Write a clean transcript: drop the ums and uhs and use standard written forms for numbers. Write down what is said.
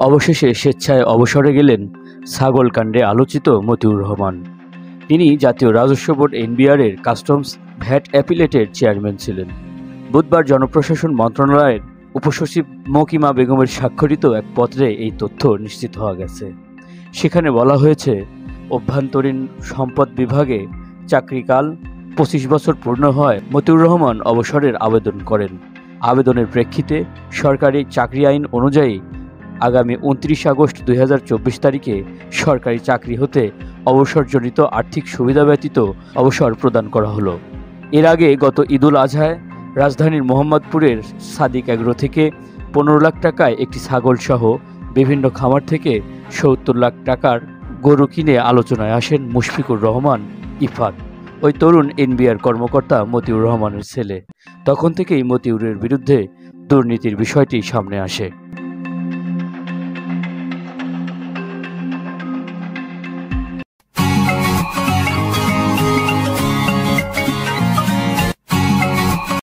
অবশেষে স্বেচ্ছায় অবসরে গেলেন ছাগলকাণ্ডে আলোচিত মতিউর রহমান। তিনি জাতীয় রাজস্ব বোর্ড এনবিআরের কাস্টমস ভ্যাট অ্যাপিলেটের চেয়ারম্যান ছিলেন। বুধবার জনপ্রশাসন মন্ত্রণালয়ের উপসচিব মকিমা বেগমের স্বাক্ষরিত এক পত্রে এই তথ্য নিশ্চিত হওয়া গেছে। সেখানে বলা হয়েছে, অভ্যন্তরীণ সম্পদ বিভাগে চাকরিকাল 25 বছর পূর্ণ হয় মতিউর রহমান অবসরের আবেদন করেন। আবেদনের প্রেক্ষিতে সরকারি চাকরি আইন অনুযায়ী আগামী 29 আগস্ট 2024 তারিখে সরকারি চাকরি হতে অবসরজনিত আর্থিক সুবিধা ব্যতীত অবসর প্রদান করা হলো। এর আগে গত ঈদুল আজহায় রাজধানীর মোহাম্মদপুরের সাদিক এগ্রো থেকে 15 লাখ টাকায় একটি ছাগল সহ বিভিন্ন খামার থেকে 70 লাখ টাকার গরু কিনে আলোচনায় আসেন মুশফিকুর রহমান ইফাত। ওই তরুণ এনবিআর কর্মকর্তা মতিউর রহমানের ছেলে। তখন থেকেই মতিউরের বিরুদ্ধে দুর্নীতির বিষয়টি সামনে আসে।